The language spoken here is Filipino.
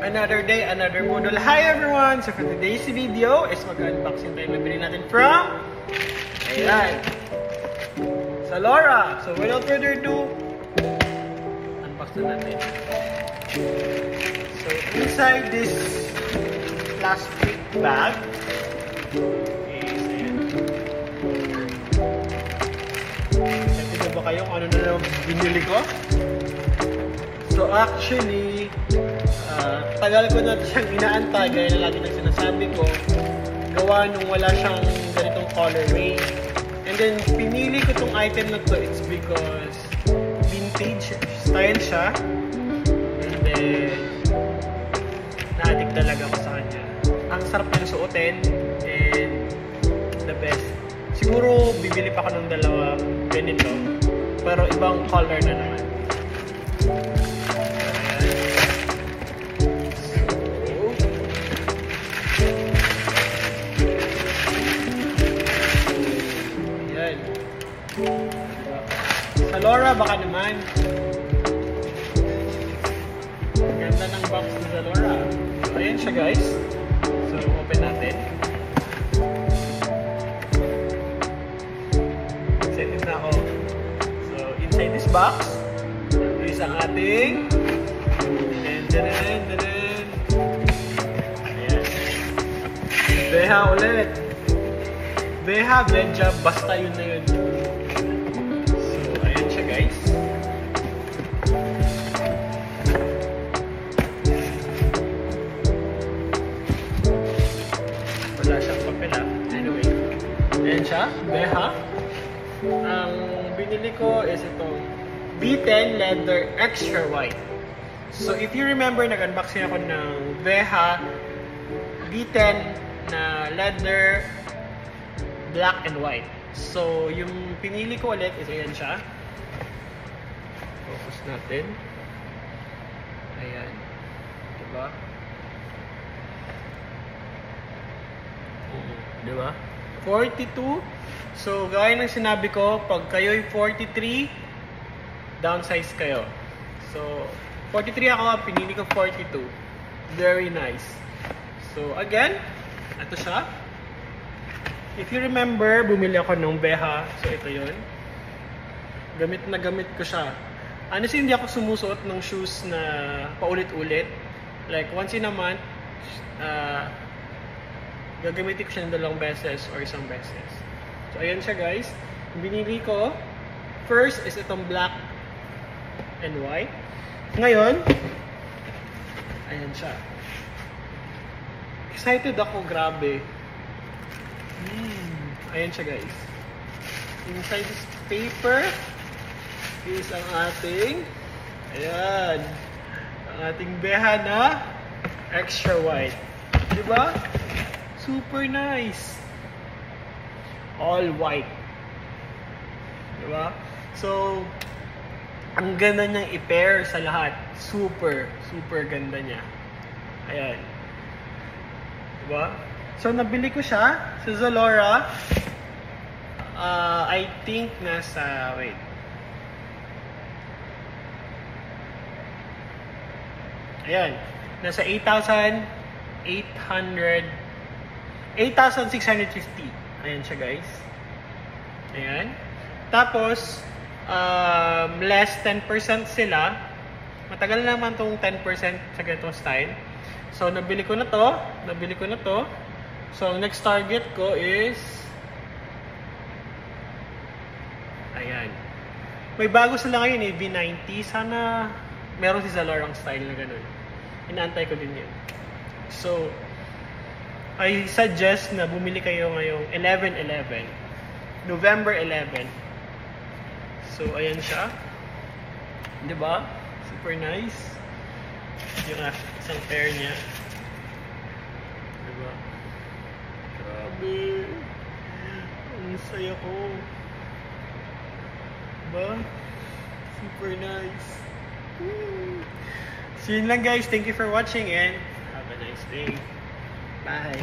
Another day, another model. Hi everyone! So for today's video is mag-unboxing tayo. Nabili natin from ayan, Zalora. So without further ado, unbox na natin. So inside this plastic bag is ayan. Tignan ba kayo kung ano na lang binili ko? So actually, tagal ko na siyang inaantay, gaya na lagi nang sinasabi ko, gawa nung wala siyang ganitong colorway. And then, pinili ko tong item na to, it's because vintage style siya. And then, na-addict talaga ako sa kanya. Ang sarap niyang suotin, and the best. Siguro, bibili pa ako ng dalawa ganito, pero ibang color na naman. Zalora, baka naman. Ganda ng box ni Zalora. So, ayan siya guys. So, open natin. Excited na ako. So, inside this box is ang ating ayan. Beha ulit. Beha, Benja, basta yun na yun. Guys. Wala siyang papel ha. Anyway. Ayan siya. Beha. Ang binili ko is itong B10 Leather Extra White. So if you remember, nag-unboxing ako ng Beha B10 na leather black and white. So yung pinili ko ulit is ayan siya. Focus natin. Ayan. Diba? Diba? 42. So, gaya ng sinabi ko, pag kayo'y 43, downsize kayo. So, 43 ako, pinili ko 42. Very nice. So, again, ito siya. If you remember, bumili ako ng Beha. So, ito yun. Gamit na gamit ko siya. Honestly, hindi ako sumusuot ng shoes na paulit-ulit. Like, once in a month, gagamitin ko siya ng 2 beses or 1 beses. So, ayan siya guys. Yung binili ko, first is itong black and white. Ngayon, ayan siya. Excited ako, grabe. Ayan siya guys. Inside this paper is ang ating ayan, ang ating Beha na extra white. Diba? Super nice. All white. Diba? So, ang ganda niyang i-pair sa lahat. Super, super ganda niya. Ayan. Diba? So, nabili ko siya sa Zalora. I think nasa, wait. Ayan, nasa 8,650. Ayan siya guys. Ayan. Tapos, less 10% sila. Matagal naman tong 10% sa ganitong style. So, nabili ko na to. So, ang next target ko is ayan. May bago sila ngayon eh, V90. Sana meron si Zalora ang style na ganun. Inaantay ko din yun. So, I suggest na bumili kayo ngayong 11/11. November 11. So, ayan siya. Diba? Super nice. Yung isang pair niya. Diba? Grabe. Ang saya ko. Diba? Super nice. So yun lang guys, thank you for watching and have a nice day. Bye!